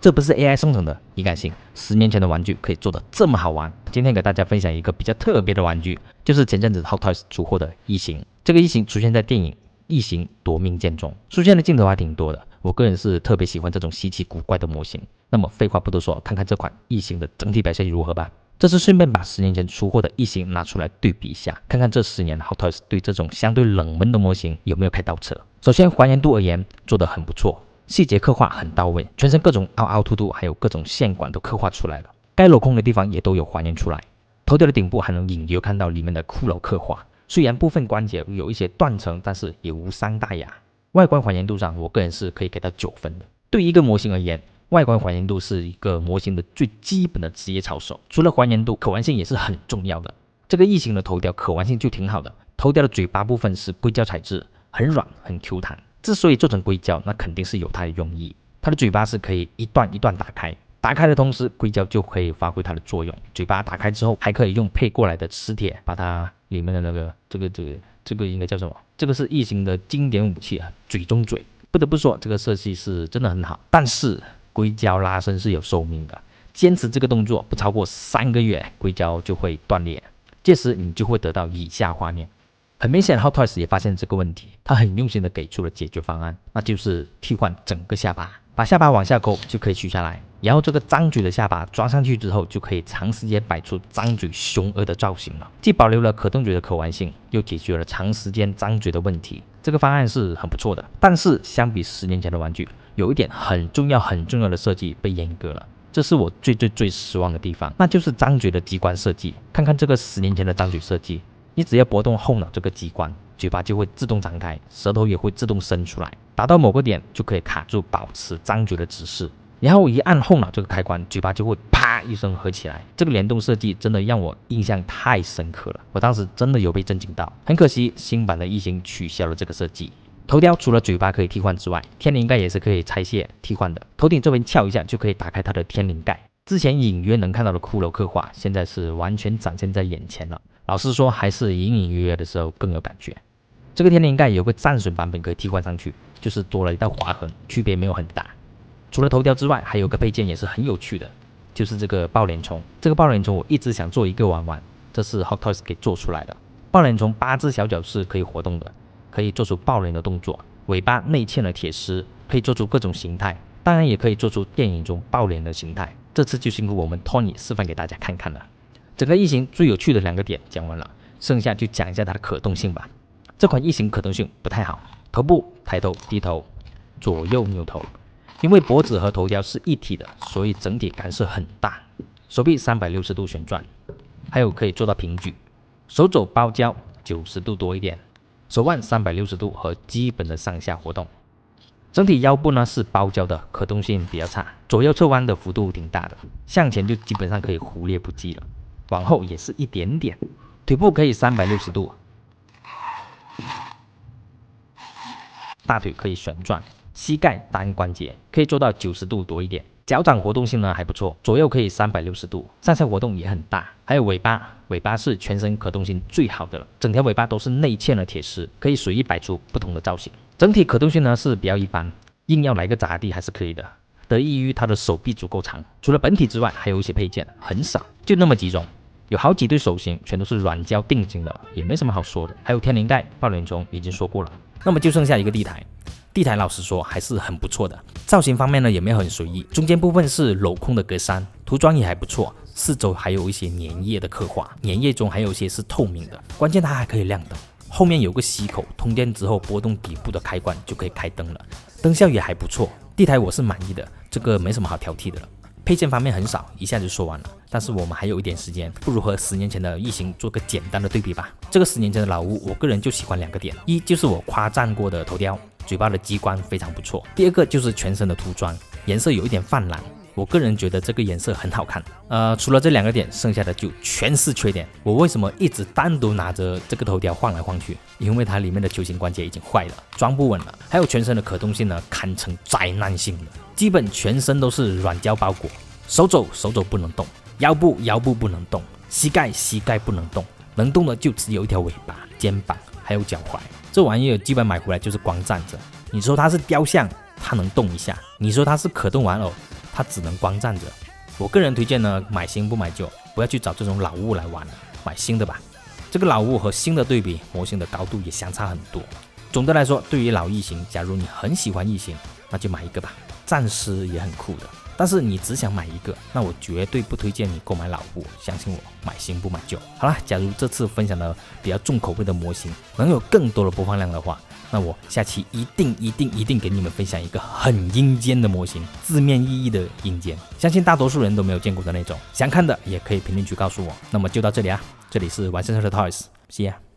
这不是 AI 生成的，你敢信？10年前的玩具可以做得这么好玩？今天给大家分享一个比较特别的玩具，就是前阵子 Hot Toys 出货的异形。这个异形出现在电影《异形夺命剑》中，出现的镜头还挺多的。我个人是特别喜欢这种稀奇古怪的模型。那么废话不多说，看看这款异形的整体表现如何吧。这次顺便把10年前出货的异形拿出来对比一下，看看这10年 Hot Toys 对这种相对冷门的模型有没有开倒车。首先还原度而言，做得很不错。细节刻画很到位，全身各种凹凹凸凸还有各种线管都刻画出来了，该镂空的地方也都有还原出来。头雕的顶部还能隐约看到里面的骷髅刻画，虽然部分关节有一些断层，但是也无伤大雅。外观还原度上，我个人是可以给到9分的。对于一个模型而言，外观还原度是一个模型的最基本的职业操守，除了还原度，可玩性也是很重要的。这个异形的头雕可玩性就挺好的，头雕的嘴巴部分是硅胶材质，很软很 Q 弹。之所以做成硅胶，那肯定是有它的用意。它的嘴巴是可以一段一段打开，打开的同时，硅胶就可以发挥它的作用。嘴巴打开之后，还可以用配过来的磁铁把它里面的那个这个应该叫什么？这个是异形的经典武器啊，嘴中嘴。不得不说，这个设计是真的很好。但是硅胶拉伸是有寿命的，坚持这个动作不超过3个月，硅胶就会断裂，届时你就会得到以下画面。很明显 Hot Toys 也发现这个问题，他很用心的给出了解决方案，那就是替换整个下巴，把下巴往下勾就可以取下来，然后这个张嘴的下巴装上去之后，就可以长时间摆出张嘴凶恶的造型了，既保留了可动嘴的可玩性，又解决了长时间张嘴的问题。这个方案是很不错的，但是相比10年前的玩具，有一点很重要的设计被阉割了，这是我最失望的地方，那就是张嘴的机关设计。看看这个10年前的张嘴设计，你只要拨动后脑这个机关，嘴巴就会自动张开，舌头也会自动伸出来，达到某个点就可以卡住，保持张嘴的姿势。然后一按后脑这个开关，嘴巴就会啪一声合起来。这个联动设计真的让我印象太深刻了，我当时真的有被震惊到。很可惜，新版的异形取消了这个设计。头雕除了嘴巴可以替换之外，天灵盖也是可以拆卸替换的。头顶这边撬一下就可以打开它的天灵盖。之前隐约能看到的骷髅刻画，现在是完全展现在眼前了。老实说，还是隐隐约约的时候更有感觉。这个天灵盖有个战损版本可以替换上去，就是多了一道划痕，区别没有很大。除了头雕之外，还有个配件也是很有趣的，就是这个抱脸虫。这个抱脸虫我一直想做一个玩，这是 Hot Toys 给做出来的。抱脸虫8只小脚是可以活动的，可以做出抱脸的动作，尾巴内嵌了铁丝，可以做出各种形态，当然也可以做出电影中抱脸的形态。这次就辛苦我们 Tony 示范给大家看看了。整个异形最有趣的2个点讲完了，剩下就讲一下它的可动性吧。这款异形可动性不太好，头部抬头低头，左右扭头。因为脖子和头雕是一体的，所以整体干涉很大。手臂360度旋转，还有可以做到平举。手肘包胶90度多一点，手腕360度和基本的上下活动。整体腰部呢是包胶的，可动性比较差，左右侧弯的幅度挺大的，向前就基本上可以忽略不计了，往后也是一点点。腿部可以360度，大腿可以旋转，膝盖单关节可以做到90度多一点。脚掌活动性呢还不错，左右可以360度，上下活动也很大。还有尾巴是全身可动性最好的了，整条尾巴都是内嵌了铁丝，可以随意摆出不同的造型。整体可动性呢是比较一般，硬要来个咋地还是可以的，得益于它的手臂足够长。除了本体之外，还有一些配件，很少，就那么几种。有好几对手型，全都是软胶定型的，也没什么好说的。还有天灵盖、抱脸虫已经说过了，那么就剩下一个地台。地台老实说还是很不错的，造型方面呢也没有很随意，中间部分是镂空的格栅，涂装也还不错，四周还有一些粘液的刻画，粘液中还有一些是透明的，关键它还可以亮灯。后面有个吸口，通电之后拨动底部的开关就可以开灯了，灯效也还不错。地台我是满意的，这个没什么好挑剔的了。配件方面很少，一下就说完了，但是我们还有一点时间，不如和10年前的异形做个简单的对比吧。这个10年前的老屋，我个人就喜欢2个点，一就是我夸赞过的头雕，嘴巴的机关非常不错，第二个就是全身的涂装，颜色有一点泛蓝，我个人觉得这个颜色很好看。除了这2个点，剩下的就全是缺点。我为什么一直单独拿着这个头雕晃来晃去？因为它里面的球形关节已经坏了，装不稳了。还有全身的可动性呢，堪称灾难性的，基本全身都是软胶包裹。手肘不能动，腰部不能动，膝盖不能动，能动的就只有一条尾巴、肩膀还有脚踝。这玩意儿基本买回来就是光站着。你说它是雕像，它能动一下；你说它是可动玩偶，它只能光站着。我个人推荐呢，买新不买旧，不要去找这种老物来玩，买新的吧。这个老物和新的对比，模型的高度也相差很多。总的来说，对于老异形，假如你很喜欢异形，那就买一个吧，暂时也很酷的。但是你只想买一个，那我绝对不推荐你购买老物，相信我，买新不买旧。好啦，假如这次分享的比较重口味的模型能有更多的播放量的话，那我下期一定给你们分享一个很阴间的模型，字面意义的阴间，相信大多数人都没有见过的那种。想看的也可以评论区告诉我。那么就到这里啊，这里是玩生生的 Toys， see ya。